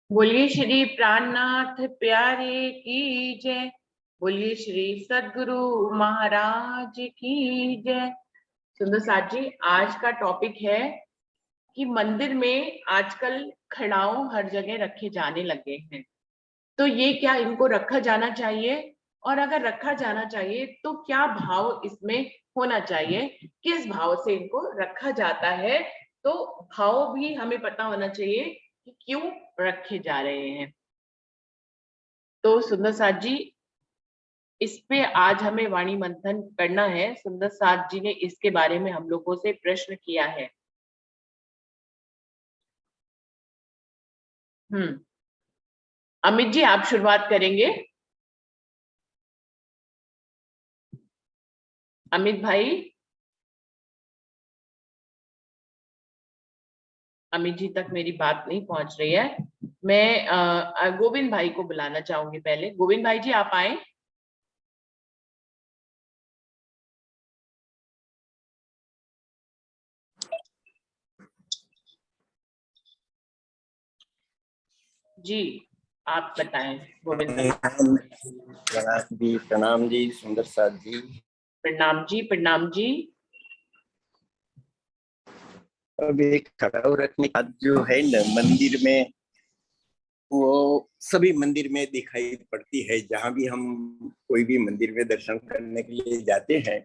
बोलिए श्री प्राणनाथ प्यारे की जय। बोलिए श्री सद्गुरु महाराज की जय। सुंदर साथ जी, आज का टॉपिक है कि मंदिर में आजकल खड़ाऊ हर जगह रखे जाने लगे हैं। तो ये क्या इनको रखा जाना चाहिए? और अगर रखा जाना चाहिए तो क्या भाव इसमें होना चाहिए? किस भाव से इनको रखा जाता है? तो भाव भी हमें पता होना चाहिए कि क्यों रखे जा रहे हैं। तो सुंदर साथ जी, इस पे आज हमें वाणी मंथन करना है। सुंदर साथ जी ने इसके बारे में हम लोगों से प्रश्न किया है। अमित जी, आप शुरुआत करेंगे। अमित भाई, अमित जी तक मेरी बात नहीं पहुंच रही है। मैं गोविंद भाई को बुलाना चाहूंगी। पहले गोविंद भाई जी, आप आए। जी, आप बताएं गोविंद भाई। प्रणाम जी सुंदर साथ जी। प्रणाम जी, प्रणाम जी। अब एक खड़ाऊ रखने का जो है न मंदिर में, वो सभी मंदिर में दिखाई पड़ती है। जहाँ भी हम कोई भी मंदिर में दर्शन करने के लिए जाते हैं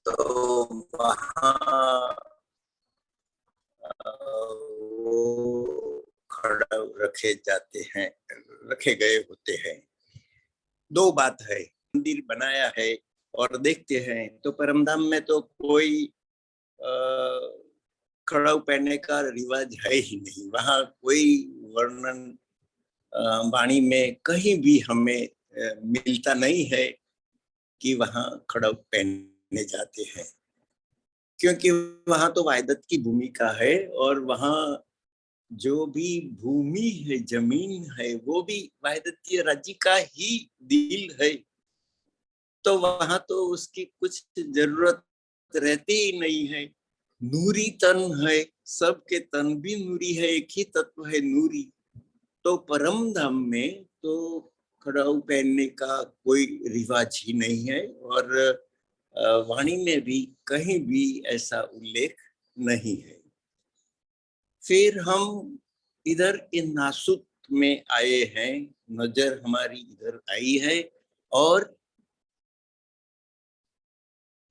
तो वहाँ वो खड़ाऊ रखे जाते हैं, रखे गए होते हैं। दो बात है, मंदिर बनाया है और देखते हैं तो परमधाम में तो कोई खड़ाऊ पहनने का रिवाज है ही नहीं। वहाँ कोई वर्णन वाणी में कहीं भी हमें मिलता नहीं है कि वहाँ खड़ाऊ पहनने जाते हैं, क्योंकि वहाँ तो वायदत की भूमिका है और वहाँ जो भी भूमि है, जमीन है, वो भी वायदतीय राज्य का ही दिल है। तो वहाँ तो उसकी कुछ जरूरत रहती ही नहीं है। नूरी तन है, सबके तन भी नूरी है, एक ही तत्व है नूरी। तो परम धाम में तो खड़ाऊ पहनने का कोई रिवाज ही नहीं है और वाणी में भी कहीं भी ऐसा उल्लेख नहीं है। फिर हम इधर के नासुक में आए हैं, नजर हमारी इधर आई है और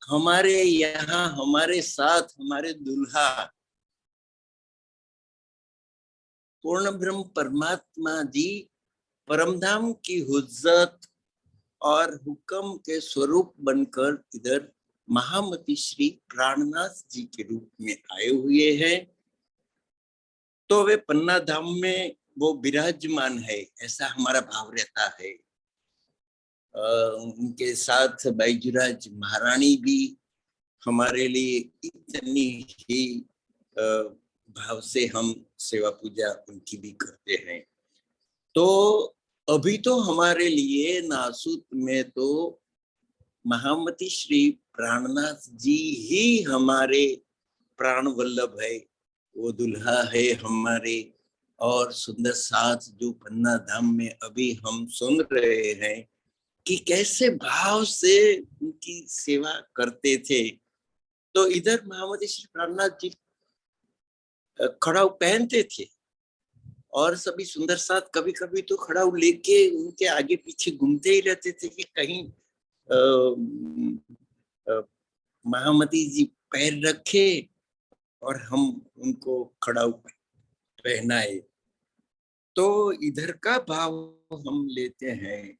हमारे यहाँ हमारे साथ हमारे दुल्हा पूर्ण ब्रह्म परमात्मा जी परमधाम की हुज्जत और हुक्म के स्वरूप बनकर इधर महामती श्री प्राणनाथ जी के रूप में आए हुए हैं। तो वे पन्ना धाम में वो विराजमान है, ऐसा हमारा भाव रहता है। उनके साथ बैजुराज महारानी भी हमारे लिए इतनी ही भाव से हम सेवा पूजा उनकी भी करते हैं। तो अभी तो हमारे लिए नासूत में तो महामती श्री प्राणनाथ जी ही हमारे प्राण वल्लभ है, वो दुल्हा है हमारे। और सुंदर साथ जो पन्ना धाम में अभी हम सुन रहे हैं कि कैसे भाव से उनकी सेवा करते थे। तो इधर महामती श्री प्राणनाथ जी खड़ाऊ पहनते थे और सभी सुंदर साथ कभी कभी तो खड़ाऊ लेके उनके आगे पीछे घूमते ही रहते थे कि कहीं महामती जी पैर रखे और हम उनको खड़ाऊ पहनाए। तो इधर का भाव हम लेते हैं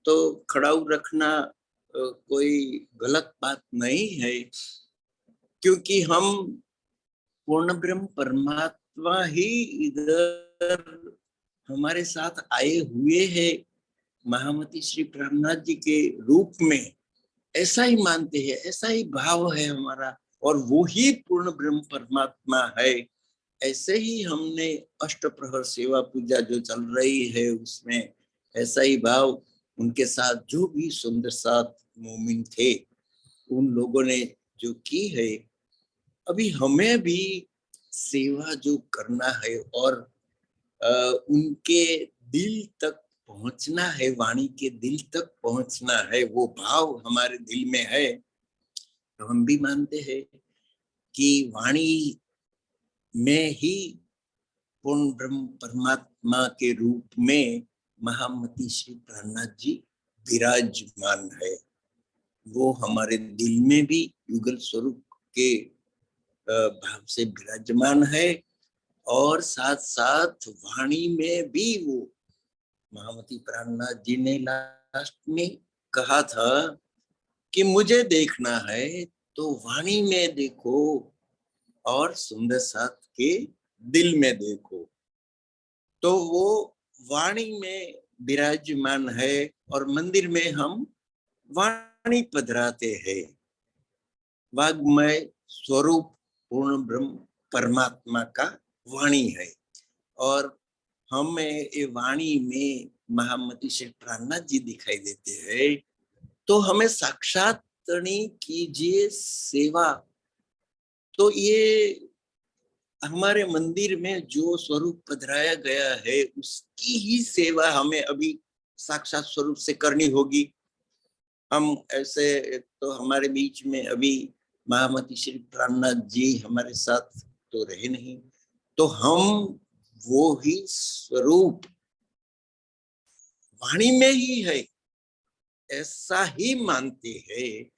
तो खड़ाऊ रखना कोई गलत बात नहीं है, क्योंकि हम पूर्ण ब्रह्म परमात्मा ही इधर हमारे साथ आए हुए हैं महामती श्री प्राणनाथ जी के रूप में। ऐसा ही मानते हैं, ऐसा ही भाव है हमारा और वो ही पूर्ण ब्रह्म परमात्मा है। ऐसे ही हमने अष्ट प्रहर सेवा पूजा जो चल रही है उसमें ऐसा ही भाव उनके साथ जो भी सुंदर साथ मोमिन थे उन लोगों ने जो की है, अभी हमें भी सेवा जो करना है और उनके दिल तक पहुंचना है, वाणी के दिल तक पहुंचना है, वो भाव हमारे दिल में है, तो हम भी मानते हैं कि वाणी में ही पूर्ण ब्रह्म परमात्मा के रूप में महामती श्री प्राणनाथ जी विराजमान है। वो हमारे दिल में भी युगल स्वरूप के भाव से विराजमान है और साथ साथ वाणी में भी वो महामती प्राणनाथ जी ने लास्ट में कहा था कि मुझे देखना है तो वाणी में देखो और सुंदर साथ के दिल में देखो। तो वो वाणी में विराजमान है और मंदिर में हम वाणी पधराते हैं। वाग्मय स्वरूप पूर्ण ब्रह्म परमात्मा का वाणी है और हमें ये वाणी में महामती श्री प्राणनाथ जी दिखाई देते हैं, तो हमें साक्षात कीजिए सेवा। तो ये हमारे मंदिर में जो स्वरूप पधराया गया है उसकी ही सेवा हमें अभी साक्षात स्वरूप से करनी होगी। हम ऐसे तो हमारे बीच में अभी महामती श्री प्राणनाथ जी हमारे साथ तो रहे नहीं, तो हम वो ही स्वरूप वाणी में ही है ऐसा ही मानते हैं।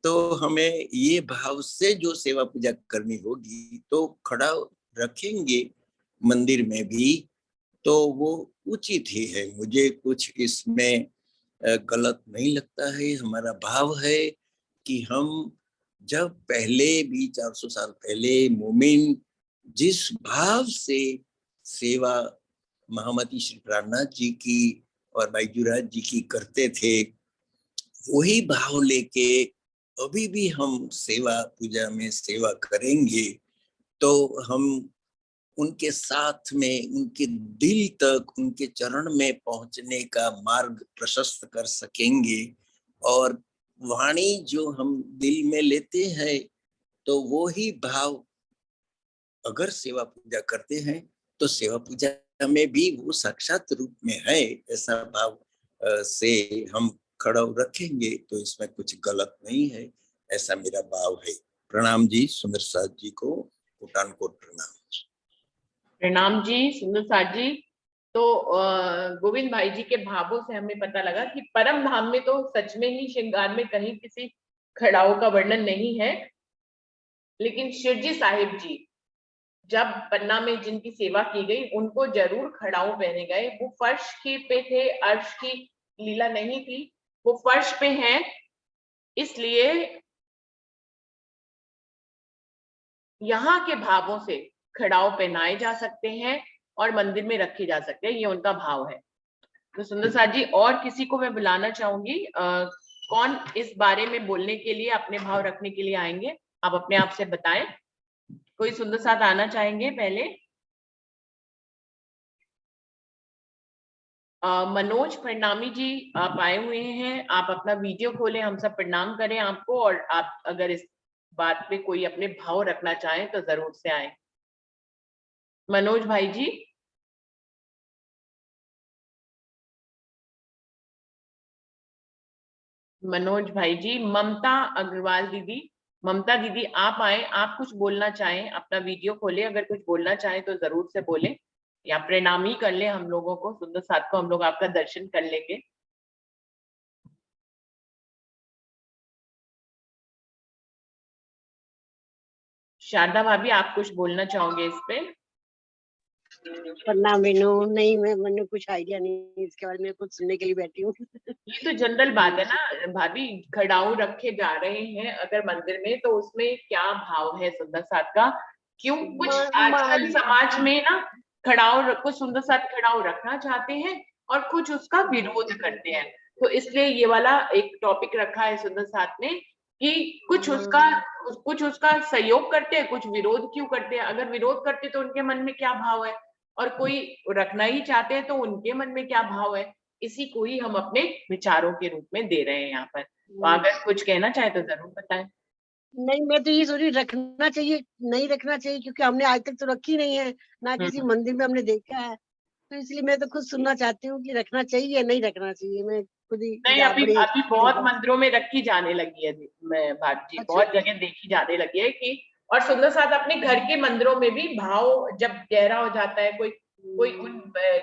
तो हमें ये भाव से जो सेवा पूजा करनी होगी तो खड़ा रखेंगे मंदिर में भी, तो वो उचित ही है। मुझे कुछ इसमें गलत नहीं लगता है। हमारा भाव है कि हम जब पहले भी 400 साल पहले मोमिन जिस भाव से सेवा महामती श्री प्राणनाथ जी की और बैजूराज जी की करते थे, वही भाव लेके अभी भी हम सेवा पूजा में सेवा करेंगे तो हम उनके साथ में उनके दिल तक उनके चरण में पहुंचने का मार्ग प्रशस्त कर सकेंगे। और वाणी जो हम दिल में लेते हैं तो वो ही भाव अगर सेवा पूजा करते हैं तो सेवा पूजा में भी वो साक्षात रूप में है, ऐसा भाव से हम खड़ा रखेंगे तो इसमें कुछ गलत नहीं है, ऐसा मेरा भाव है। प्रणाम जी, सुंदर साथ जी को कोटान कोट प्रणाम। प्रणाम जी सुंदर साथ जी। तो गोविंद भाई जी के भावों से हमें पता लगा कि परम धाम में तो सच में ही श्रृंगार में कहीं किसी खड़ाओं का वर्णन नहीं है, लेकिन शिवजी साहिब जी जब पन्ना में जिनकी सेवा की गई उनको जरूर खड़ाऊ पहने गए। वो फर्श की पे थे, अर्श की लीला नहीं थी, वो फर्श पे हैं, इसलिए यहाँ के भावों से खड़ाऊ पहनाए जा सकते हैं और मंदिर में रखे जा सकते हैं, ये उनका भाव है। तो सुंदर साथ जी और किसी को मैं बुलाना चाहूंगी, कौन इस बारे में बोलने के लिए अपने भाव रखने के लिए आएंगे, आप अपने आप से बताएं। कोई सुंदर साथ आना चाहेंगे पहले? मनोज प्रणामी जी आप आए हुए हैं, आप अपना वीडियो खोलें, हम सब प्रणाम करें आपको, और आप अगर इस बात पे कोई अपने भाव रखना चाहें तो जरूर से आए। मनोज भाई जी। मनोज भाई जी। ममता अग्रवाल दीदी, ममता दीदी आप आए, आप कुछ बोलना चाहें, अपना वीडियो खोले, अगर कुछ बोलना चाहें तो जरूर से बोले, या प्रणाम ही कर ले हम लोगों को, सुंदर साथ को हम लोग आपका दर्शन कर लेंगे। शारदा भाभी आप कुछ बोलना चाहोगे इस पे? प्रणाम मीनू। नहीं, मैंने कुछ आइडिया नहीं इसके बारे में, कुछ सुनने के लिए बैठी हूँ। ये तो जनरल बात है ना भाभी, खड़ाऊ रखे जा रहे हैं अगर मंदिर में तो उसमें क्या भाव है सुंदर साथ का? क्यों कुछ आजकल समाज में ना खड़ाऊ, कुछ सुंदर साथ खड़ाऊ रखना चाहते हैं और कुछ उसका विरोध करते हैं, तो इसलिए ये वाला एक टॉपिक रखा है सुंदर साथ ने कि कुछ उसका सहयोग करते हैं, कुछ विरोध क्यों करते हैं। अगर विरोध करते तो उनके मन में क्या भाव है, और कोई रखना ही चाहते हैं तो उनके मन में क्या भाव है, इसी को ही हम अपने विचारों के रूप में दे रहे हैं यहाँ पर। तो अगर कुछ कहना चाहे तो जरूर बताएं। नहीं, मैं तो ये सोच रही रखना चाहिए, नहीं रखना चाहिए, क्योंकि हमने आज तक तो रखी नहीं है, ना किसी मंदिर में हमने देखा है। तो इसलिए मैं तो खुद सुनना चाहती हूँ कि रखना चाहिए या नहीं रखना चाहिए। मैं खुद ही नहीं, अभी बड़े अभी बहुत जिज्ञासु। मंदिरों में रखी जाने लगी है मैं बात जी, अच्छा, बहुत जगह देखी जाने लगी है कि। और सुंदर साथ अपने घर के मंदिरों में भी भाव जब गहरा हो जाता है, कोई कोई उन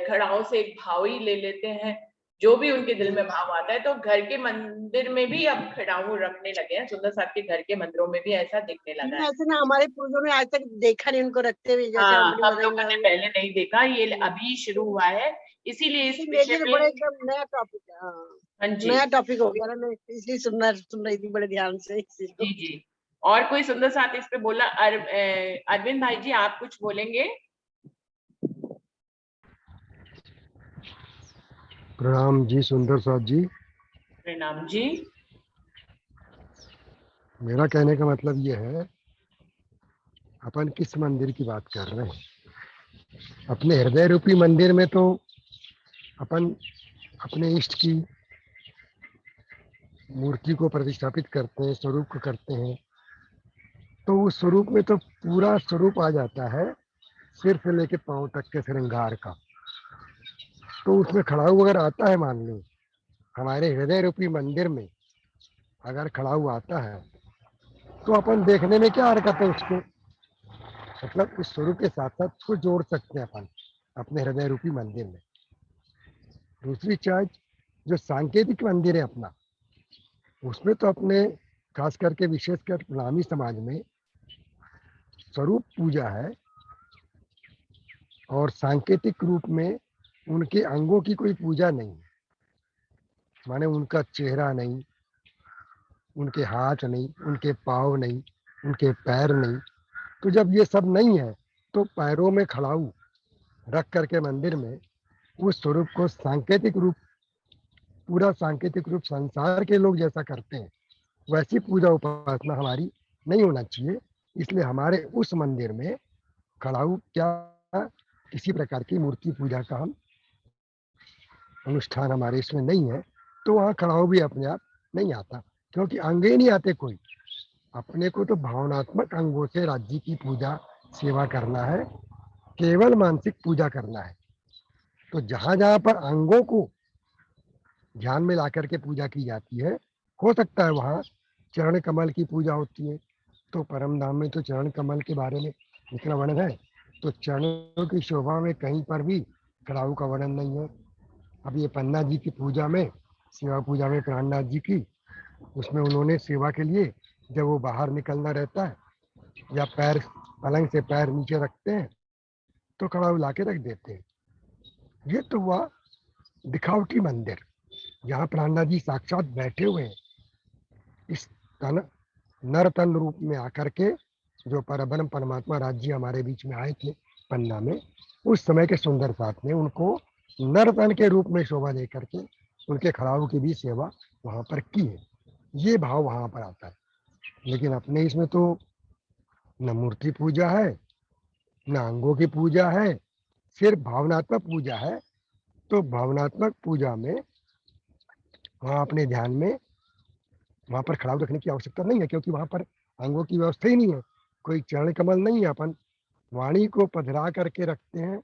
घड़ाओं से एक भाव ही ले लेते हैं, जो भी उनके दिल में भाव आता है, तो घर के मंदिर में भी अब खड़ाऊ रखने लगे हैं। सुंदर साथ के घर के मंदिरों में भी ऐसा दिखने लगा नहीं है। ऐसे ना, हमारे पूर्वजों ने आज तक देखा नहीं उनको रखते हुए, जैसे हाँ, अपनी हम मदर इन लोगों लॉ ने हुई। पहले नहीं देखा, ये अभी शुरू हुआ है, इसीलिए इस लेकिन मेरे विषय लिए तो बड़ा में। एकदम नया टॉपिक है। हाँ, हाँ जी, नया टॉपिक हो गया ना, मैं इसलिए सुन रही थी बड़े ध्यान से इस चीज को। जी जी। और कोई सुंदर साथ इस पे बोला? अरविंद भाई जी, आप कुछ बोलेंगे? प्रणाम जी सुंदर साथ जी। प्रणाम जी। मेरा कहने का मतलब ये है, अपन किस मंदिर की बात कर रहे हैं? अपने हृदय रूपी मंदिर में तो अपन अपने इष्ट की मूर्ति को प्रतिष्ठापित करते हैं, स्वरूप को करते हैं। तो उस स्वरूप में तो पूरा स्वरूप आ जाता है, सिर से लेके पांव तक के श्रृंगार का। तो उसमें खड़ाऊ अगर आता है, मान लो हमारे हृदय रूपी मंदिर में अगर खड़ाऊ आता है, तो अपन देखने में क्या हरकत है उसको, मतलब उस स्वरूप के साथ साथ उसको जोड़ सकते हैं अपन अपने हृदय रूपी मंदिर में। दूसरी चीज, जो सांकेतिक मंदिर है अपना, उसमें तो अपने खास करके विशेषकर ब्राह्मी समाज में स्वरूप पूजा है, और सांकेतिक रूप में उनके अंगों की कोई पूजा नहीं है। माने उनका चेहरा नहीं, उनके हाथ नहीं, उनके पाँव नहीं, उनके पैर नहीं। तो जब ये सब नहीं है, तो पैरों में खड़ाऊ रख करके मंदिर में उस स्वरूप को सांकेतिक रूप, पूरा सांकेतिक रूप संसार के लोग जैसा करते हैं वैसी पूजा उपासना हमारी नहीं होना चाहिए। इसलिए हमारे उस मंदिर में खड़ाऊ क्या, किसी प्रकार की मूर्ति पूजा का हम अनुष्ठान हमारे इसमें नहीं है। तो वहाँ खड़ाऊ भी अपने आप नहीं आता, क्योंकि अंग ही नहीं आते कोई। अपने को तो भावनात्मक अंगों से राज्य की पूजा सेवा करना है, केवल मानसिक पूजा करना है। तो जहां जहां पर अंगों को ध्यान में ला करके पूजा की जाती है, हो सकता है वहाँ चरण कमल की पूजा होती है। तो परम धाम में तो चरण कमल के बारे में इतना वर्णन है, तो चरणों की शोभा में कहीं पर भी खड़ाऊ का वर्णन नहीं है। अब ये पन्ना जी की पूजा में, सेवा पूजा में प्राणनाथ जी की, उसमें उन्होंने सेवा के लिए जब वो बाहर निकलना रहता है या पैर पलंग से पैर नीचे रखते हैं, तो खड़ाऊ ला के रख देते हैं। ये तो हुआ दिखावटी मंदिर, जहाँ प्राणनाथ जी साक्षात बैठे हुए हैं इस तन नर तन रूप में आकर के। जो परब्रह्म परमात्मा राज्य हमारे बीच में आए थे पन्ना में, उस समय के सुंदर साथ ने उनको नर तन के रूप में शोभा दे करके उनके खड़ाऊ की भी सेवा वहां पर की है। ये भाव वहां पर आता है। लेकिन अपने इसमें तो न मूर्ति पूजा है, न अंगों की पूजा है, सिर्फ भावनात्मक पूजा है। तो भावनात्मक पूजा में वहाँ अपने ध्यान में वहां पर खड़ाऊ रखने की आवश्यकता नहीं है, क्योंकि वहां पर अंगों की व्यवस्था ही नहीं है, कोई चरण कमल नहीं है। अपन वाणी को पधरा करके रखते हैं,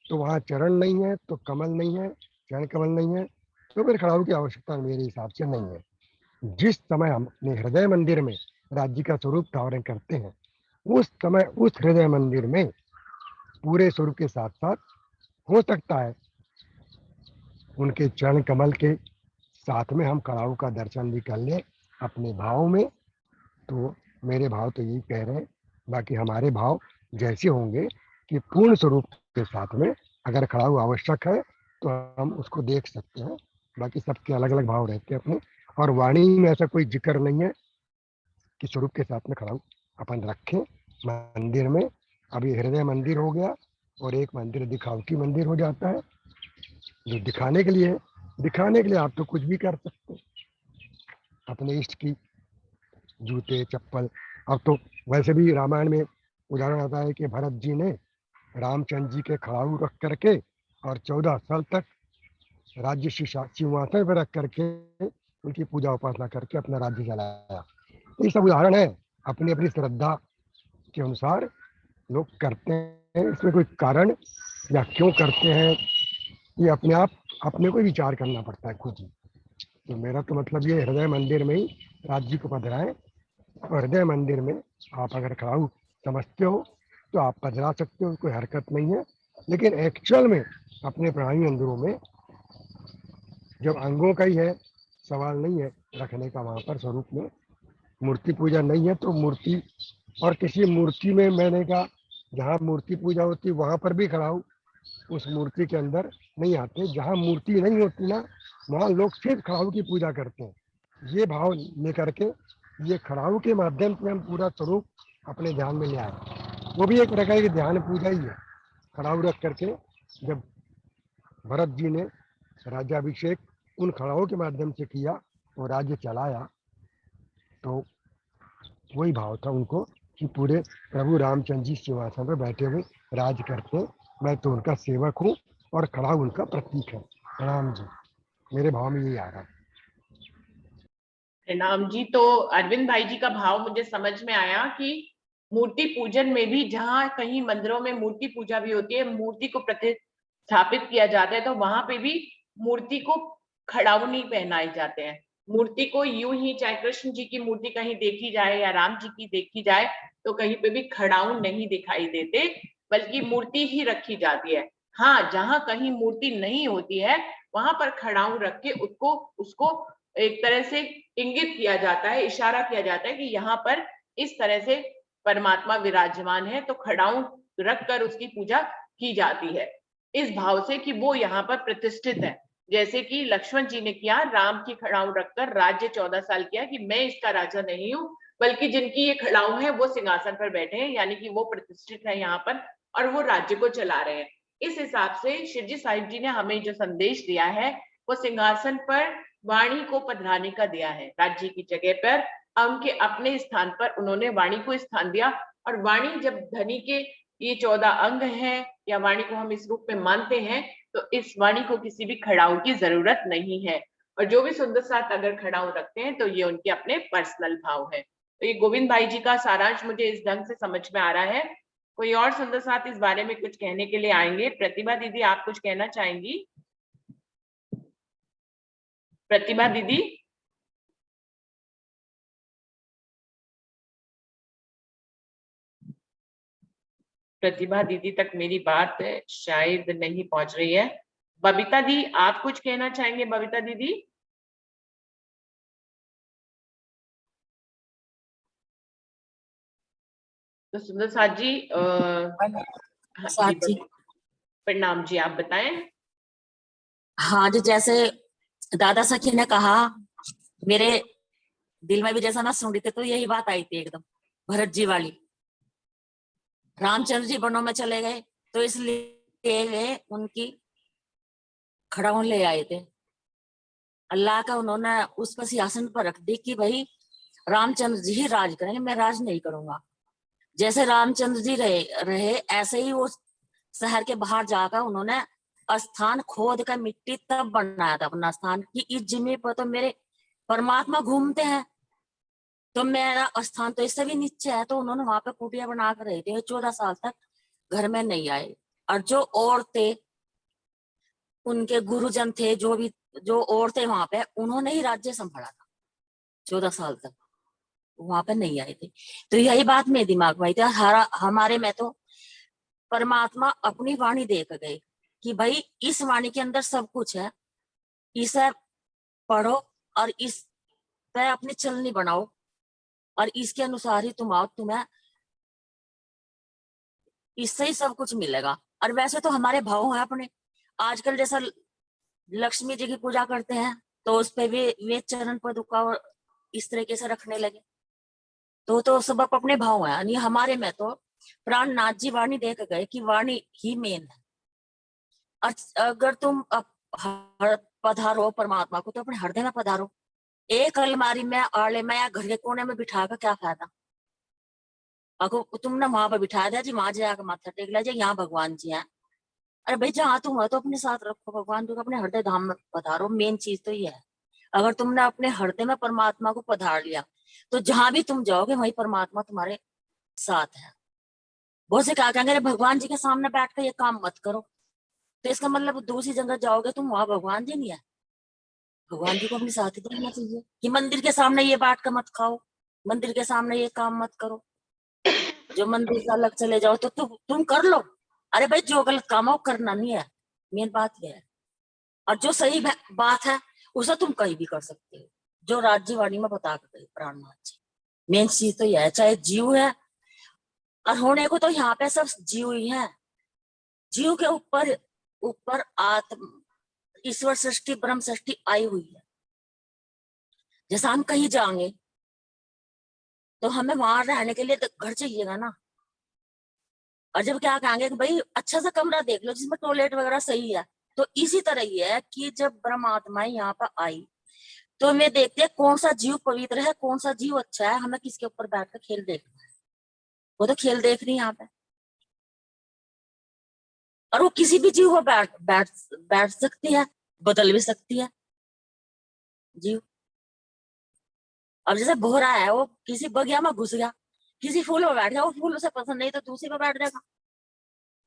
तो वहाँ चरण नहीं है, तो कमल नहीं है, चरण कमल नहीं है, तो फिर खड़ाऊ की आवश्यकता मेरे हिसाब से नहीं है। जिस समय हम अपने हृदय मंदिर में राज्य का स्वरूप धारण करते हैं, उस समय उस हृदय मंदिर में पूरे स्वरूप के साथ साथ हो सकता है उनके चरण कमल के साथ में हम खड़ाऊ का दर्शन भी कर लें अपने भाव में। तो मेरे भाव तो यही कह रहे हैं। बाकी हमारे भाव जैसे होंगे कि पूर्ण स्वरूप के साथ में अगर खड़ाऊ आवश्यक है, तो हम उसको देख सकते हैं। बाकी सबके अलग अलग भाव रहते हैं अपने, और वाणी में ऐसा कोई जिक्र नहीं है कि स्वरूप के साथ में खड़ाऊ अपन रखें मंदिर में। अभी हृदय मंदिर हो गया, और एक मंदिर दिखावटी मंदिर हो जाता है, जो दिखाने के लिए है। दिखाने के लिए आप तो कुछ भी कर सकते हैं, अपने इष्ट की जूते चप्पल। अब तो वैसे भी रामायण में उदाहरण आता है कि भरत जी ने रामचंद्र जी के खड़ाऊ रख करके और 14 साल तक राज्य सिंहासन पर रख करके उनकी पूजा उपासना करके अपना राज्य चलाया। ये सब उदाहरण है अपनी अपनी श्रद्धा के अनुसार लोग करते हैं। इसमें कोई कारण या क्यों करते हैं ये अपने आप अपने को विचार करना पड़ता है खुद ही। तो मेरा तो मतलब ये हृदय मंदिर में ही राज्य को पधराएं, और हृदय मंदिर में आप अगर खड़ाऊ समझते हो तो आप पधरा सकते हो, कोई हरकत नहीं है। लेकिन एक्चुअल में अपने प्राणी अंदरों में जब अंगों का ही है, सवाल नहीं है रखने का वहां पर स्वरूप में, मूर्ति पूजा नहीं है तो मूर्ति और किसी मूर्ति में मैंने कहा जहाँ मूर्ति पूजा होती है वहां पर भी खड़ाऊ उस मूर्ति के अंदर नहीं आते। जहाँ मूर्ति नहीं होती ना वहाँ लोग सिर्फ खड़ाऊ की पूजा करते हैं। ये भाव लेकर के ये खड़ाऊ के माध्यम से हम पूरा स्वरूप अपने ध्यान में ले आए, वो भी एक प्रकार की ध्यान पूजा ही है। खड़ाऊ रख करके जब भरत जी ने राज्याभिषेक उन खड़ाओं के माध्यम से किया और राज्य चलाया, तो वही भाव था उनको कि पूरे प्रभु रामचंद्र जी सिंहासन पर बैठे हुए राज करते, मैं तो उनका सेवक हूँ और खड़ाऊ उनका प्रतीक है। प्रणाम जी, मेरे भाव में यही आ रहा है। प्रणाम जी। तो अरविंद भाई जी का भाव मुझे समझ में आया कि मूर्ति पूजन में भी जहाँ कहीं मंदिरों में मूर्ति पूजा भी होती है, मूर्ति को प्रतिस्थापित किया जाता है, तो वहां पे भी मूर्ति को खड़ाऊ नहीं पहनाए जाते हैं। मूर्ति को यूं ही, चाहे कृष्ण जी की मूर्ति कहीं देखी जाए या राम जी की देखी जाए, तो कहीं पे भी खड़ाऊ नहीं दिखाई देते, बल्कि मूर्ति ही रखी जाती है। हाँ, जहां कहीं मूर्ति नहीं होती है वहां पर खड़ाऊ रख के उसको एक तरह से इंगित किया जाता है, इशारा किया जाता है कि यहाँ पर इस तरह से परमात्मा विराजमान है, तो खड़ाऊ रखकर उसकी पूजा की जाती है इस भाव से कि वो यहाँ पर प्रतिष्ठित है। जैसे कि लक्ष्मण जी ने किया, राम की खड़ाऊ रखकर राज्य 14 साल किया कि मैं इसका राजा नहीं हूँ, बल्कि जिनकी ये खड़ाऊ है वो सिंहासन पर बैठे हैं, यानी कि वो प्रतिष्ठित है यहाँ पर और वो राज्य को चला रहे हैं। इस हिसाब से शिवजी साहिब जी ने हमें जो संदेश दिया है वो सिंहासन पर वाणी को पधराने का दिया है। राज्य की जगह पर उनके अपने स्थान पर उन्होंने वाणी को स्थान दिया, और वाणी जब धनी के ये 14 अंग हैं या वाणी को हम इस रूप में मानते हैं, तो इस वाणी को किसी भी खड़ाऊ की जरूरत नहीं है। और जो भी सुंदर साथ अगर खड़ाऊ रखते हैं तो ये उनके अपने पर्सनल भाव है। तो ये गोविंद भाई जी का सारांश मुझे इस ढंग से समझ में आ रहा है। कोई और सुंदर साथ इस बारे में कुछ कहने के लिए आएंगे? प्रतिभा दीदी, आप कुछ कहना चाहेंगी? प्रतिभा दीदी। प्रतिभा दीदी तक मेरी बात शायद नहीं पहुंच रही है। बबीता दी, आप कुछ कहना चाहेंगे? बबीता दीदी। तो सुंदर साथ जी, हाँ जी, साथ जी, प्रणाम जी, आप बताएं। हाँ जी, जैसे दादा सखी ने कहा, मेरे दिल में भी जैसा ना सुन रही थी तो यही बात आई थी एकदम भरत जी वाली। रामचंद्र जी वनों में चले गए तो इसलिए वे उनकी खड़ाऊ ले आए थे। अल्लाह का उन्होंने उस पर सिंहासन पर रख दी कि भाई रामचंद्र जी ही राज करेंगे, मैं राज नहीं करूंगा। जैसे रामचंद्र जी रहे ऐसे ही वो शहर के बाहर जाकर उन्होंने स्थान खोद कर मिट्टी तब बनाया था अपना स्थान कि इस जमीन पर तो मेरे परमात्मा घूमते हैं, तो मेरा स्थान तो इससे भी नीचे है। तो उन्होंने वहां पे कुटिया बना कर रहे थे, 14 साल तक घर में नहीं आए। और जो औरतें उनके गुरुजन थे, जो औरतें वहां पे, उन्होंने ही राज्य संभाला था 14 साल तक, वहां पे नहीं आए थे। तो यही बात मेरे दिमाग में आई थी। हमारे में तो परमात्मा अपनी वाणी देकर गए कि भाई इस वाणी के अंदर सब कुछ है, इसे पढ़ो और इस पे अपनी चलनी बनाओ और इसके अनुसार ही तुम आओ, तुम्हें इससे ही सब कुछ मिलेगा। और वैसे तो हमारे भाव है अपने। आजकल जैसा लक्ष्मी जी की पूजा करते हैं तो उस पे भी वे चरण पदुका और इस तरीके से रखने लगे, तो सब अपने भाव है। यानी हमारे में तो प्राणनाथ जी वाणी देख गए कि वाणी ही मेन है। और अगर तुम पधारो परमात्मा को तो अपने हृदय में पधारो। एक अलमारी में, आले में या घर के कोने में बिठा कर क्या फायदा? अगर तुमने वहां पर बिठा दिया जी, वहां जाकर माथा टेक लिया जी, यहाँ भगवान जी हैं। अरे भाई, जहाँ तुम हो तो अपने साथ रखो भगवान, तुम अपने हृदय धाम में पधारो। मेन चीज तो ये है। अगर तुमने अपने हृदय में परमात्मा को पधार लिया तो जहां भी तुम जाओगे वहीं परमात्मा तुम्हारे साथ है। बहुत से क्या कहेंगे, अरे भगवान जी के सामने बैठ कर ये काम मत करो, तो इसका मतलब दूसरी जगह जाओगे तुम, वहां भगवान जी नहीं है। भगवान जी को अपने साथ ही तो रहना चाहिए कि मंदिर के सामने ये बैठ कर मत खाओ, मंदिर के सामने ये काम मत करो, जो मंदिर से अलग चले जाओ तो तुम कर लो। अरे भाई जो गलत काम है वो करना नहीं है, मेन बात यह है। और जो सही बात है उसे तुम कहीं भी कर सकते हो, जो राज्यवाणी में बता कर गई प्राणनाथ जी। मेन चीज तो यह है, चाहे जीव है और होने को तो यहाँ पे सब जीव ही है। जीव के ऊपर ऊपर आत्म ईश्वर सृष्टि ब्रह्म सृष्टि आई हुई है। जैसा हम कहीं जाएंगे तो हमें वहां रहने के लिए तो घर चाहिएगा ना। और जब क्या कहेंगे कि भाई अच्छा सा कमरा देख लो जिसमें टॉयलेट वगैरह सही है, तो इसी तरह ही है कि जब ब्रह्मात्मा यहाँ पर आई तो हमें देखते हैं कौन सा जीव पवित्र है, कौन सा जीव अच्छा है, हमें किसके ऊपर बैठकर खेल देखना है। वो तो खेल देख रही है यहाँ पे, और वो किसी भी जीव को बैठ बैठ बैठ सकती है, बदल भी सकती है जीव। अब जैसे भोरा है, वो किसी बगिया में घुस गया, किसी फूल में बैठ गया, वो फूल उसे पसंद नहीं तो दूसरे पे बैठ जाएगा।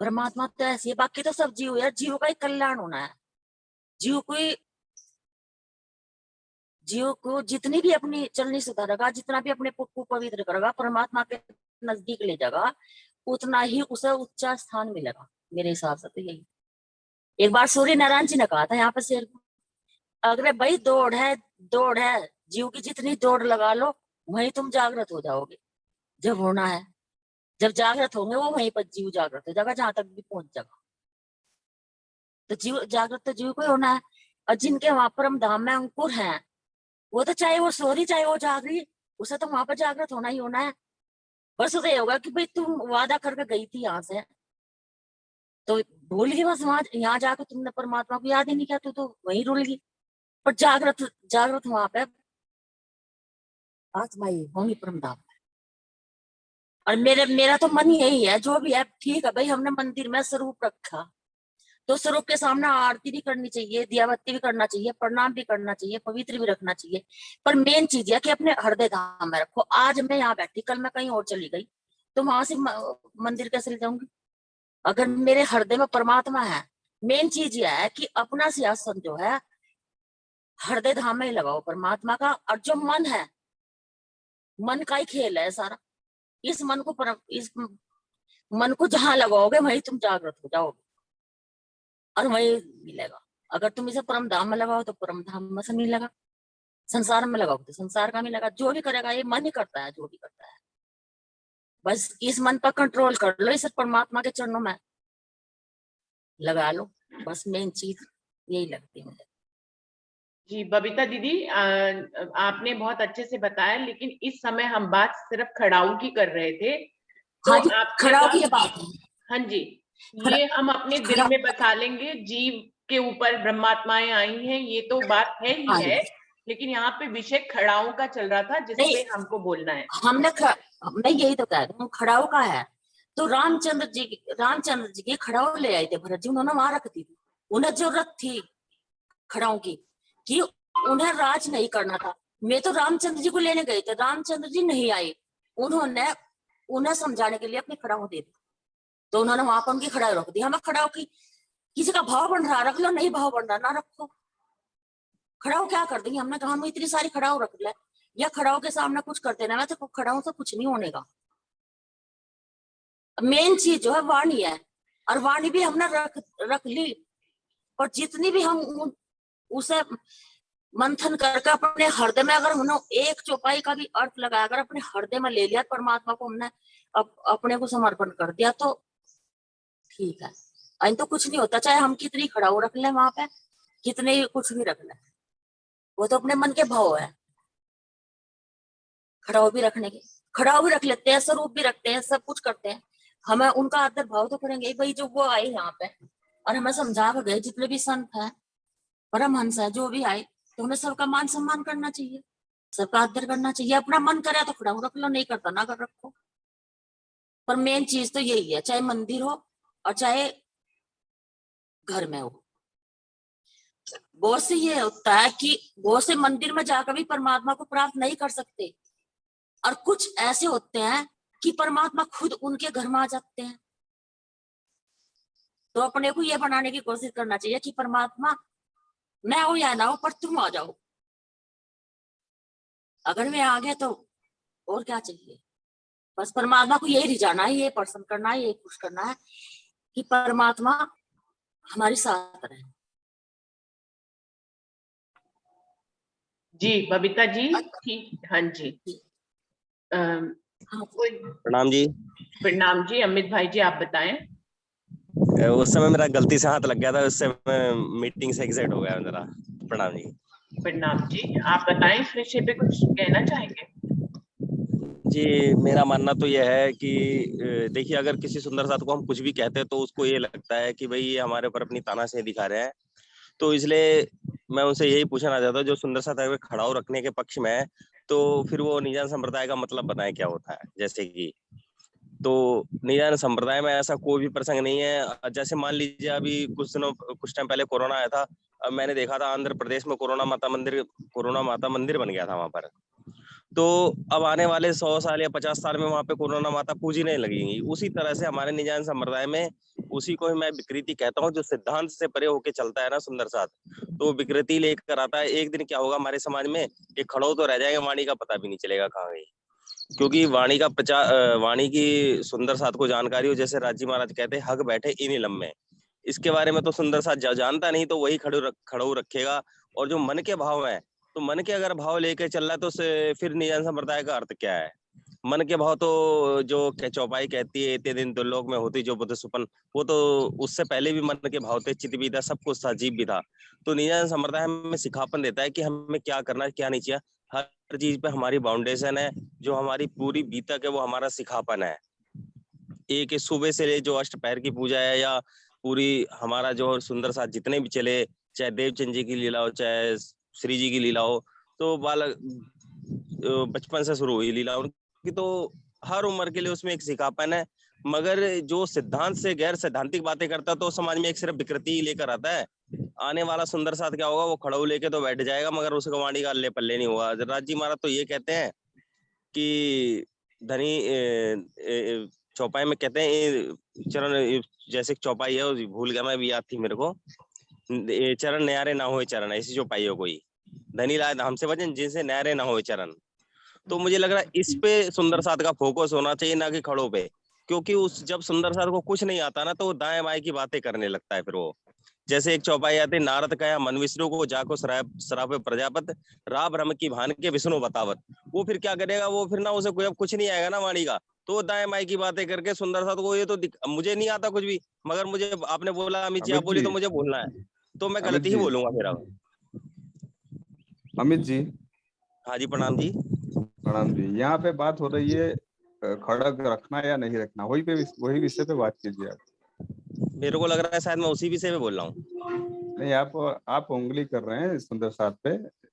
परमात्मा तो ऐसी है, बाकी तो सब जीव है, जीव का ही कल्याण होना है। जीव को जितनी भी अपनी चलनी सुधारेगा, जितना भी अपने को पवित्र करेगा, परमात्मा के नजदीक ले जाएगा, उतना ही उसे ऊंचा स्थान मिलेगा। मेरे हिसाब से तो यही। एक बार सूर्य नारायण जी ने कहा था यहाँ पे शेर को, अगर भाई दौड़ है, जीव की जितनी दौड़ लगा लो वहीं तुम जागृत हो जाओगे। जब होना है, जब जागृत होंगे वो वहीं पर जीव जागृत हो जाएगा, जहां तक भी पहुंच जाएगा। तो जीव जागृत तो जीव को ही होना है। और जिनके वहां परम धाम में अंकुर है, वो तो चाहे वो सो रही चाहे वो जाग रही, उसे तो वहां पर जागृत होना ही होना है। बस उसे ये होगा कि भाई तुम वादा करके गई थी यहाँ से, तो भूल गई, बस वहां यहाँ जाकर तुमने परमात्मा को याद ही नहीं किया, तो वहीं रुल गई। पर जागृत जागृत वहां पे आत्मा ही होंगी परम धाम। और मेरा तो मन यही है, जो भी है ठीक है भाई, हमने मंदिर में स्वरूप रखा तो स्वरूप के सामने आरती भी करनी चाहिए, दिया बत्ती भी करना चाहिए, प्रणाम भी करना चाहिए, पवित्र भी रखना चाहिए। पर मेन चीज है कि अपने हृदय धाम में रखो। आज मैं यहाँ बैठी, कल मैं कहीं और चली गई तो वहां से मंदिर कैसे ले जाऊंगी? अगर मेरे हृदय में परमात्मा है, मेन चीज यह है कि अपना सिंहासन जो है हृदय धाम में ही लगाओ परमात्मा का। और जो मन है, मन का ही खेल है सारा। इस मन को जहां लगाओगे वहीं तुम जागृत हो जाओगे और वही मिलेगा। अगर तुम इसे परम धाम में लगाओ तो परम धाम में से मिलेगा, संसार में लगाओ तो संसार का मिलेगा। जो भी करेगा ये मन ही करता है, जो भी करता है। बस इस मन पर कंट्रोल कर लो, इसे परमात्मा के चरणों में लगा लो। बस मेन चीज यही लगती है मुझे। जी बबीता दीदी, आपने बहुत अच्छे से बताया, लेकिन इस समय हम बात सिर्फ खड़ाऊ की कर रहे थे। तो हाँ जी, आपने खड़ाऊ कहा, की बात है। हाँ जी, खड़ा ये हम अपने दिल खड़ा में बसा लेंगे, जीव के ऊपर ब्रह्मात्माएं आई हैं, ये तो बात है ही हाँ है। जी। लेकिन यहाँ पे विषय खड़ाऊ का चल रहा था, जिस नहीं, पे हमको बोलना है। मैं यही तो कह रहा हूँ, खड़ाऊ का है। तो रामचंद्र जी की खड़ाऊ ले आए थे भरत जी, उन्होंने वहां रख दी थी। उन्हें जरूरत थी खड़ाऊ की कि उन्हें राज नहीं करना था। मैं तो रामचंद्र जी को लेने गए थे, रामचंद्र जी नहीं आए, उन्होंने उन्हें समझाने के लिए अपनी खड़ाऊ दे दी, तो उन्होंने वहां पर उनकी खड़ाऊ रख दी। हमें खड़ाऊ की किसी का भाव बढ़ रहा रख लो, नहीं भाव बढ़ रहा ना रखो। खड़ाऊ क्या कर देंगे? हमने कहा हम इतनी सारी खड़ाऊ रख ले, या खड़ाऊ के सामने कुछ करते ना, तो खड़ाऊ से कुछ नहीं होने का। मेन चीज जो है वाणी है, और वाणी भी हमने रख ली। और जितनी भी हम उसे मंथन करके अपने हृदय में, अगर हमने एक चौपाई का भी अर्थ लगाया, अगर अपने हृदय में ले लिया, परमात्मा को हमने अपने को समर्पण कर दिया, तो ठीक है। अन तो कुछ नहीं होता, चाहे हम कितनी खड़ाऊ रख लें वहां पे, कितने कुछ भी रख लें, वो तो अपने मन के भाव है। खड़ाऊ भी रखने के, खड़ाऊ भी रख लेते हैं, स्वरूप भी रखते हैं, सब कुछ करते हैं। हमें उनका आदर भाव तो करेंगे भाई, जो वो आए यहाँ पे और हमें समझा के गए, जितने भी संत है, परमहंस है, जो भी आए, तो हमें सबका मान सम्मान करना चाहिए, सबका आदर करना चाहिए। अपना मन करे तो खड़ाऊ रख लो, नहीं करता ना कर रखो। पर मेन चीज तो यही है, चाहे मंदिर हो और चाहे घर में हो। बहुत से ये होता है कि बहुत से मंदिर में जाकर भी परमात्मा को प्राप्त नहीं कर सकते, और कुछ ऐसे होते हैं कि परमात्मा खुद उनके घर में आ जाते हैं। तो अपने को ये बनाने की कोशिश करना चाहिए कि परमात्मा मैं हो या ना हो पर तुम आ जाओ। अगर मैं आ गया तो और क्या चाहिए। बस परमात्मा को यही रिझाना है, ये प्रसन्न करना है, ये खुश करना है कि परमात्मा हमारे साथ रहे। जी बबीता जी, ठीक, हाँ जी। हाँ, कोई प्रणाम जी। प्रणाम जी। अमित भाई जी आप बताएं। उस समय मेरा गलती से हाथ लग गया था, उससे मैं मीटिंग से एग्जिट हो गया मेरा। प्रणाम जी। प्रणाम जी, आप बताएं इस विषय पे कुछ कहना चाहेंगे। जी मेरा मानना तो यह है कि देखिए, अगर किसी सुंदर साथ को हम कुछ भी कहते हैं तो उसको ये लगता है कि भाई ये हमारे ऊपर अपनी तानाशाही दिखा रहे हैं। तो इसलिए मैं उनसे यही पूछना चाहता हूँ, जो सुंदर साथ अगर खड़ाऊ रखने के पक्ष में है तो फिर वो निजान संप्रदाय का मतलब बताएं क्या होता है। जैसे कि तो निजान संप्रदाय में ऐसा कोई भी प्रसंग नहीं है। जैसे मान लीजिए अभी कुछ टाइम पहले कोरोना आया था। अब मैंने देखा था आंध्र प्रदेश में कोरोना माता मंदिर बन गया था वहां पर। तो अब आने वाले 100 साल या 50 साल में वहां पे कोरोना माता पूजी नहीं लगेंगी। उसी तरह से हमारे निजान संप्रदाय में उसी को ही मैं विकृति कहता हूँ, जो सिद्धांत से परे होके चलता है ना सुंदर साथ, तो विकृति लेकर आता है। एक दिन क्या होगा हमारे समाज में, ये खड़ो तो रह जाएगा, वाणी का पता भी नहीं चलेगा कहाँ गई। क्योंकि वाणी का प्रचार, वाणी की सुंदर साथ को जानकारी हो, जैसे राजी महाराज कहते हैं हक बैठे इन इलम में। इसके बारे में तो सुंदर साथ जानता नहीं, तो वही खड़ो रखेगा। और जो मन के भाव है, तो मन के अगर भाव लेके चल रहा है तो फिर निजान संप्रदाय का अर्थ क्या है। मन के भाव तो जो चौपाई कहती है इतने दिन दुर्लोक में होती जो बुद्ध सुपन, वो तो उससे पहले भी मन के भाव थे, चित भी था, सब कुछ था, जीव भी था। तो निजान संप्रदाय हमें सिखापन देता है कि हमें क्या करना है क्या नहीं चाहिए। हर चीज पे हमारी बाउंडेशन है, जो हमारी पूरी बीतक है वो हमारा सिखापन है। एक सुबह से ले जो अष्टपहर की पूजा है, या पूरी हमारा जो सुंदर साथ जितने भी चले, चाहे देवचंद जी की लीला हो चाहे श्री जी की लीला हो, तो बालक बचपन से शुरू हुई लीला उनकी, तो हर उम्र के लिए उसमें एक सिखापन है। मगर जो सिद्धांत से गैर सिद्धांतिक बातें करता है तो समाज में एक सिर्फ विकृति लेकर आता है। आने वाला सुंदर साथ क्या होगा, वो खड़ाऊ लेके तो बैठ जाएगा मगर उसका वाणी का अल्ले पल्ले नहीं हुआ। राजी महाराज तो ये कहते हैं कि धनी चौपाई में कहते हैं चरण, जैसे चौपाई है भूल गया मैं, भी याद थी मेरे को, चरण न्यारे ना हो चरण, ऐसी चौपाई हो कोई, धनी लाए हमसे वचन जिनसे न्यारे ना हो चरण। तो मुझे लग रहा है इस पे सुंदर साथ का फोकस होना चाहिए, ना कि खड़ों पे। क्योंकि उस जब सुंदर साथ को कुछ नहीं आता ना, तो वो दाएं बाएं की बातें करने लगता है। फिर वो जैसे एक चौपाई आती है, नारद कया मन विष्णु को जाको सराप प्रजापत, रा ब्रह्म की भान के विष्णु बतावत। वो फिर क्या करेगा, वो फिर ना उसे कोई अब कुछ नहीं आएगा ना वाणी का, तो वो दाएं बाएं की बातें करके सुंदर साथ को, ये तो मुझे नहीं आता कुछ भी, मगर मुझे आपने बोला अमित जी, आप बोली तो मुझे बोलना है, तो मैं गलती ही बोलूंगा फिर। अब अमित जी, हाँ जी प्रणाम जी। प्रणाम जी। यहाँ पे बात हो रही है खड़ग रखना या नहीं रखना, वही विषय पे बात कीजिए आप। मेरे को लग रहा है शायद मैं उसी विषय पे बोल रहा हूँ। नहीं, आप उंगली कर रहे हैं सुंदर साथ पे,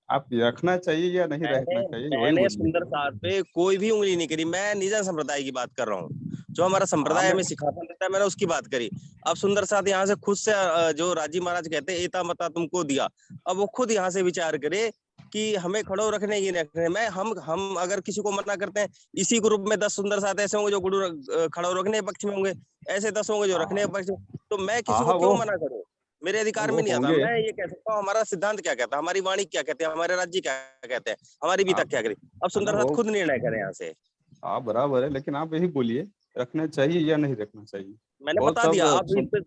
आप रखना चाहिए या नहीं रखना चाहिए, वही मैंने बोलिए। सुंदर साथ पे कोई भी उंगली नहीं करी, मैं निजान संप्रदाय की बात कर रहा हूँ, जो हमारा संप्रदाय हमें सिखाता देता है, मैंने उसकी बात करी। अब सुंदर साथ यहाँ से खुद से जो राजी महाराज कहते हैं एता मता तुमको दिया, अब वो खुद यहाँ से विचार करे कि हमें खड़ो रखने की नहीं रखने। मैं हम अगर किसी को मना करते हैं, इसी ग्रुप में 10 सुंदर साथ ऐसे होंगे जो गुरु खड़ो रखने के पक्ष में होंगे, ऐसे 10 होंगे जो रखने के पक्ष में, तो मैं किसी को क्यों मना करूं, मेरे अधिकार में नहीं आता। मैं ये कह सकता हूँ हमारा सिद्धांत क्या कहता है, हमारी वाणी क्या कहते हैं, हमारे राज्य क्या कहते हैं, हमारी बीतक क्या करे। अब सुंदर साथ खुद निर्णय करें यहाँ से। हाँ बराबर है, लेकिन आप यही बोलिए रखना चाहिए या नहीं रखना चाहिए। मैंने बता दिया, आप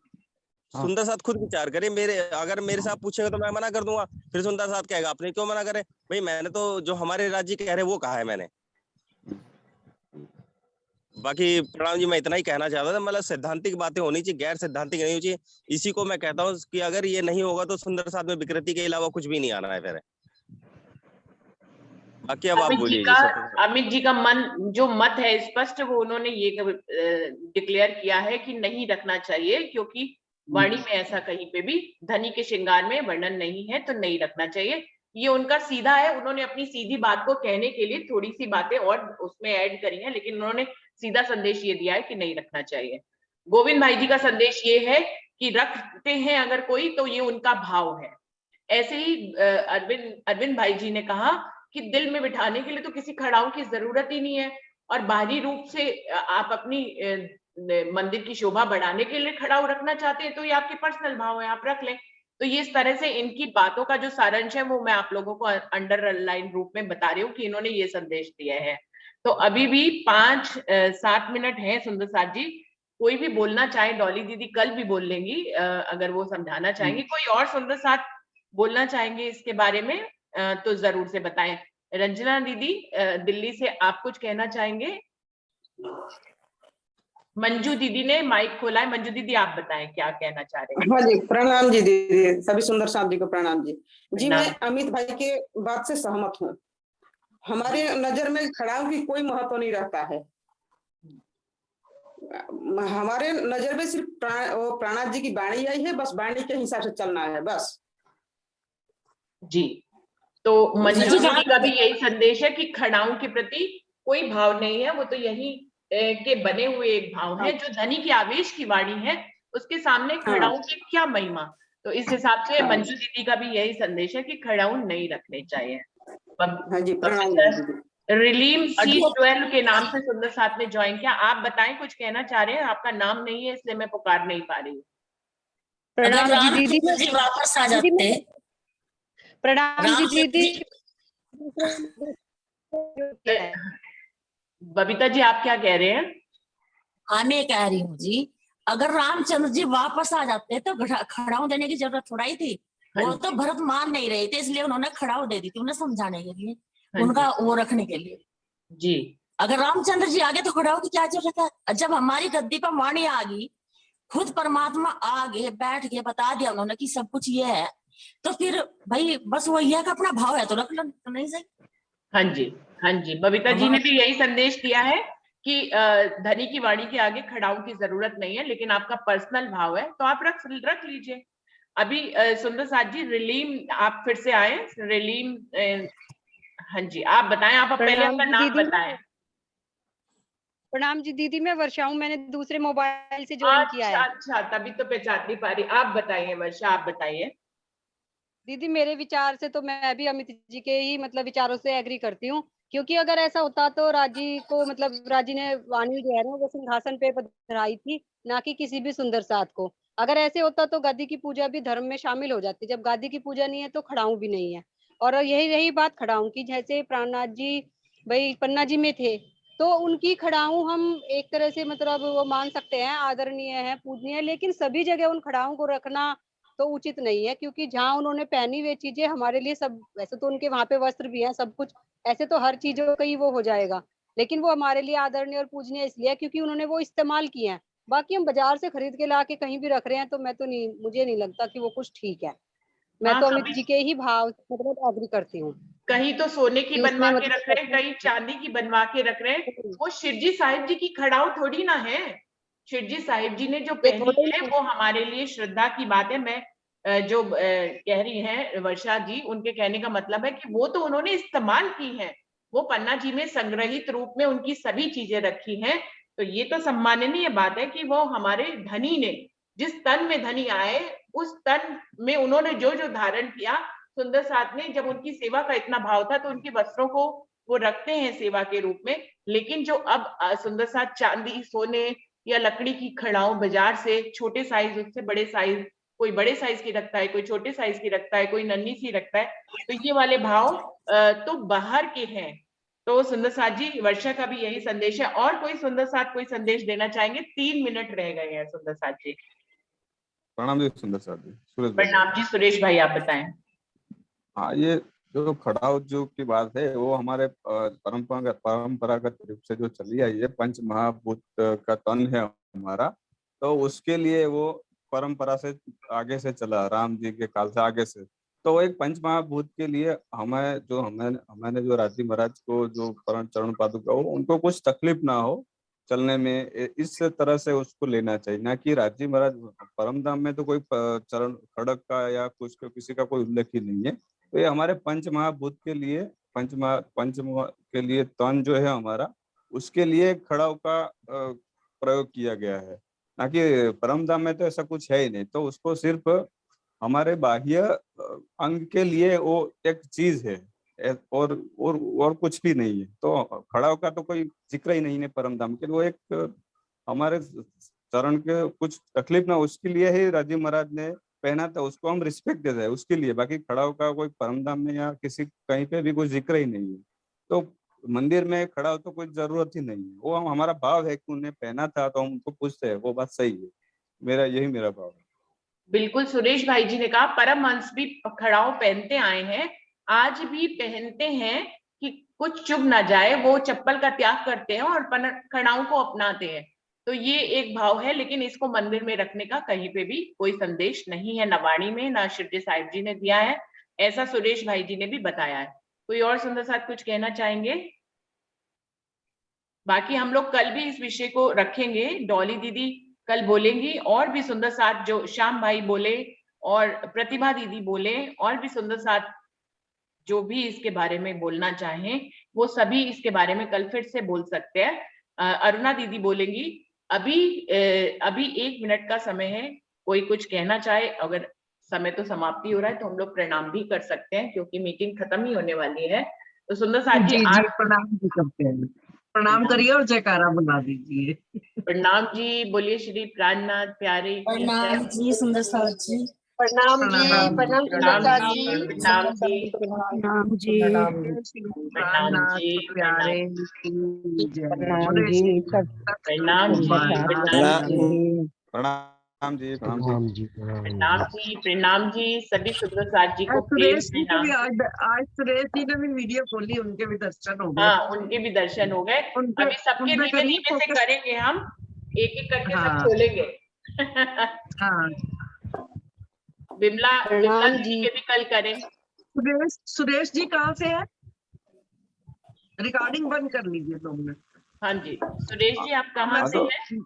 सुंदर साथ खुद विचार करें। अगर मेरे से आप पूछेंगे तो मैं मना कर दूंगा, फिर सुंदर साथ कहेगा आपने क्यों मना करे। भाई मैंने तो जो हमारे राज्य कह रहे वो कहा है मैंने। बाकी प्रणाम जी, मैं इतना ही कहना चाहता था, मतलब सैद्धांतिक बातें होनी चाहिए, गैर सैद्धांतिक नहीं होनी चाहिए। इसी को मैं कहता हूँ कि अगर ये नहीं होगा तो सुंदर साथ में विकृति के अलावा कुछ भी नहीं आना है फिर। बाकी अब आप बोलिए। अमित जी का जो मत है स्पष्ट, वो उन्होंने ये डिक्लेयर किया है कि नहीं रखना चाहिए, क्योंकि वाणी में ऐसा कहीं पे भी धनी के श्रृंगार में वर्णन नहीं है, तो नहीं रखना चाहिए। ये उनका सीधा है, उन्होंने अपनी सीधी बात को कहने के लिए थोड़ी सी बातें और उसमें ऐड करी हैं, लेकिन उन्होंने सीधा संदेश ये दिया है कि नहीं रखना चाहिए। गोविंद भाई जी का संदेश ये है कि रखते हैं अगर कोई, तो ये उनका भाव है। ऐसे ही अरविंद भाई जी ने कहा कि दिल में बिठाने के लिए तो किसी खड़ाऊ की जरूरत ही नहीं है, और बाहरी रूप से आप अपनी मंदिर की शोभा बढ़ाने के लिए खड़ाऊ रखना चाहते हैं तो ये आपके पर्सनल भाव है, आप रख लें। तो ये इस तरह से इनकी बातों का जो सारांश है वो मैं आप लोगों को अंडरलाइन रूप में बता रही हूँ कि इन्होंने ये संदेश दिया है। तो अभी भी 5-7 मिनट है सुंदर साथ जी, कोई भी बोलना चाहे, डॉली दीदी कल भी बोल लेंगी अगर वो समझाना चाहेंगे, कोई और सुंदर साथ बोलना चाहेंगे इसके बारे में तो जरूर से बताएं। रंजना दीदी दिल्ली से आप कुछ कहना चाहेंगे? मंजू दीदी ने माइक खोला है, मंजू दीदी आप बताएं क्या कहना चाह रहे हैं। हाँ जी, प्रणाम जी दीदी, सभी सुंदर साथ जी को प्रणाम जी। जी प्रणाम। मैं अमित भाई के बात से सहमत हूँ। हमारे नजर में खड़ाऊ की कोई महत्व नहीं रहता है। हमारे नजर में सिर्फ प्राणनाथ जी की वाणी आई है, बस वाणी के हिसाब से चलना है बस। जी, तो मंजू दीदी का भी यही संदेश है कि खड़ाऊ के प्रति कोई भाव नहीं है, वो तो यही के बने हुए एक भाव है जो धनी की आवेश की वाणी है, उसके सामने खड़ाऊ की क्या महिमा। तो इस हिसाब से मंजू दीदी का भी यही संदेश है कि खड़ाऊ नहीं रखने चाहिए। हाँ जी, प्रणाम दीदी। रिलीम C12 के नाम से सुंदर साथ में ज्वाइन किया, आप बताएं कुछ कहना चाह रहे हैं, आपका नाम नहीं है इसलिए मैं पुकार नहीं पा रही हूँ। प्रणाम जी दीदी, वापस आ जाते। प्रणाम जी दीदी। बबीता जी आप क्या कह रहे हैं? हाँ मैं कह रही हूँ जी, अगर रामचंद्र जी वापस आ जाते तो खड़ाऊ देने की जरूरत थोड़ा ही थी। वो तो भरत मान नहीं रहे थे, इसलिए उन्होंने खड़ाऊ दे दी थी, उन्हें समझाने के लिए, उनका वो रखने के लिए जी। अगर रामचंद्र जी आगे तो खड़ाऊ की क्या जरूरत है? जब हमारी गद्दी पर वाणी आ गई, खुद परमात्मा आगे बैठ के बता दिया उन्होंने कि सब कुछ ये है, तो फिर भाई बस वो यह का अपना भाव है तो रख लो, तो नहीं सही। हाँ जी, हाँ जी, बबीता जी ने भी यही संदेश दिया है कि धनी की वाणी के आगे खड़ाऊ की जरूरत नहीं है, लेकिन आपका पर्सनल भाव है तो आप रख लीजिए। अभी सुंदर साथ जी रिलीम आप फिर से आए, रिलीम हाँ जी आप बताएं, आप पहले अपना नाम बताएं। प्रणाम जी दीदी, मैं वर्षा हूँ, मैंने दूसरे मोबाइल से ज्वाइन किया है। अच्छा, तभी तो पहचान नहीं पा रही। आप बताइए वर्षा, आप बताइए। दीदी मेरे विचार से तो मैं भी अमित जी के ही मतलब विचारों से एग्री करती हूँ, क्योंकि अगर ऐसा होता तो राजी को मतलब राजी ने वाणी जो है ना वो सिंहासन पे पधराई थी, ना कि किसी भी सुंदर साथ को। अगर ऐसे होता तो गद्दी की पूजा भी धर्म में शामिल हो जाती। जब गद्दी की पूजा नहीं है तो खड़ाऊ भी नहीं है। और यही रही बात खड़ाऊ की, जैसे प्राणनाथ जी भाई पन्ना जी में थे तो उनकी खड़ाऊ हम एक तरह से मतलब वो मान सकते हैं आदरणीय है, पूजनीय है, लेकिन सभी जगह उन खड़ाऊ को रखना तो उचित नहीं है, क्योंकि जहाँ उन्होंने पहनी हुई चीजें हमारे लिए सब, वैसे तो उनके वहां पे वस्त्र भी हैं सब कुछ, ऐसे तो हर चीजों का ही वो हो जाएगा, लेकिन वो हमारे लिए आदरणीय और पूजनीय इसलिए क्योंकि उन्होंने वो इस्तेमाल किए हैं। बाकी हम बाजार से खरीद के ला के कहीं भी रख रहे हैं तो मैं तो नहीं, मुझे नहीं लगता कि वो कुछ ठीक है। मैं तो अमित जी के ही भाव मतलब एग्री करती हूँ। कहीं तो सोने की बनवा के रख रहे हैं, कहीं चांदी की बनवा के रख रहे हैं। वो शिरजी साहिब जी की खड़ाऊ थोड़ी ना है। शिरजी साहिब जी ने जो पहनी है वो हमारे लिए श्रद्धा की बात है। मैं जो कह रही हैं वर्षा जी, उनके कहने का मतलब है कि वो तो उन्होंने इस्तेमाल की है, वो पन्ना जी में संग्रहित रूप में उनकी सभी चीजें रखी हैं। तो ये तो सम्माननीय बात है कि वो हमारे धनी ने, जिस तन में धनी आए उस तन में उन्होंने जो जो धारण किया, सुंदर साथ ने जब उनकी सेवा का इतना भाव था तो उनके वस्त्रों को वो रखते हैं सेवा के रूप में। लेकिन जो अब सुंदर साथ चांदी सोने या लकड़ी की खड़ाऊ बाजार से छोटे साइज उससे बड़े साइज, कोई बड़े साइज की रखता है, कोई छोटे साइज की रखता है, कोई नन्ही सी रखता है, तो ये वाले भाव तो बाहर के हैं। तो सुंदर साथ जी वर्षा का भी यही संदेश है। और कोई सुंदर साथ कोई संदेश देना चाहेंगे? 3 मिनट रह गए हैं सुंदर साथ जी। प्रणाम जी सुंदर साथ जी। सुरेश भाई। प्रणाम जी, सुरेश भाई आप बताएं। हाँ, ये जो खड़ाऊ जो की बात है वो हमारे परंपरागत रूप से जो चली आई है, पंच महाभूत का तन है हमारा, तो उसके लिए वो परंपरा से आगे से चला, राम जी के काल से आगे से। तो एक पंच महाभूत के लिए हमने जो राजी महाराज को जो चरण पादुका हो, उनको कुछ तकलीफ ना हो चलने में, इस तरह से उसको लेना चाहिए, ना कि राजी महाराज परम धाम में तो कोई चरण खड़क का या कुछ किसी का कोई उल्लेख ही नहीं है। तो ये हमारे पंच महाभूत के लिए के लिए तन जो है हमारा, उसके लिए खड़ाऊ का प्रयोग किया गया है, ना कि परम धाम में तो ऐसा कुछ है ही नहीं। तो उसको सिर्फ हमारे बाह्य अंग के लिए वो एक चीज है, और कुछ भी नहीं है। तो खड़ाऊ का तो कोई जिक्र ही नहीं है परम धाम के। वो एक हमारे चरण के कुछ तकलीफ ना, उसके लिए ही राजीव महाराज ने पहना था, उसको हम रिस्पेक्ट देते हैं उसके लिए। बाकी खड़ाऊ का कोई परम धाम में या किसी कहीं पे भी कोई जिक्र ही नहीं है। तो मंदिर में खड़ा हो तो कोई जरूरत ही नहीं है। वो हमारा भाव है कि उन्हें पहना था तो हम उनको पूछते हैं, वो बात सही है। यही मेरा भाव है। बिल्कुल, सुरेश भाई जी ने कहा परमहंस भी खड़ाऊ पहनते आए हैं, आज भी पहनते हैं कि कुछ चुभ ना जाए, वो चप्पल का त्याग करते हैं और खड़ाऊ को अपनाते हैं। तो ये एक भाव है, लेकिन इसको मंदिर में रखने का कहीं पे भी कोई संदेश नहीं है, ना वाणी में, ना शिरडी साहिब जी ने दिया है, ऐसा सुरेश भाई जी ने भी बताया है। कोई और सुंदर साथ कुछ कहना चाहेंगे? बाकी हम लोग कल भी इस विषय को रखेंगे, डॉली दीदी कल बोलेंगी, और भी सुंदर साथ जो श्याम भाई बोले और प्रतिभा दीदी बोले, और भी सुंदर साथ जो भी इसके बारे में बोलना चाहें वो सभी इसके बारे में कल फिर से बोल सकते हैं। अरुणा दीदी बोलेंगी। अभी 1 मिनट का समय है, कोई कुछ कहना चाहे, अगर समय तो समाप्ति हो रहा है तो हम लोग प्रणाम भी कर सकते हैं क्योंकि मीटिंग खत्म ही होने वाली है। तो सुंदर साथ जी जी प्रणाम भी करते हैं, प्रणाम करिए और जयकारा बुला दीजिए। प्रणाम जी, बोलिए श्री प्राणनाथ प्यारे की प्रणाम जय। जी सुंदर साथ जी। प्रणाम जी, प्रणाम सुंदर साथ जी। प्रणाम जी, प्रणाम जी, श्री प्रणाम प्राणनाथ जी, प्यारे की जय। प्रणाम बोले जी, श्री प्रणाम जी, महाराज प्रणाम जी, प्रणाम जी, प्रणाम जी। प्रणाम जी, प्रणाम जी, प्रणाम जी, सभी सुंदर साथ जी को प्रेम सुरेश जी को भी आज सुरेश जी ने भी वीडियो खोली, उनके भी दर्शन हो गए। हाँ, उनके भी दर्शन हो गए। उनपे अभी सबके उनपे धीमे करिए धीमे से फोकस। करेंगे, हम एक एक करके सब हाँ खोलेंगे। हाँ, विमला प्रणाम दीदी जी। के भी कल करें। सुरेश जी कहाँ से है? रिकॉर्डिंग बंद कर लीजिए 2 मिनट। हाँ जी, सुरेश जी आप कहाँ हाँ से तो हैं?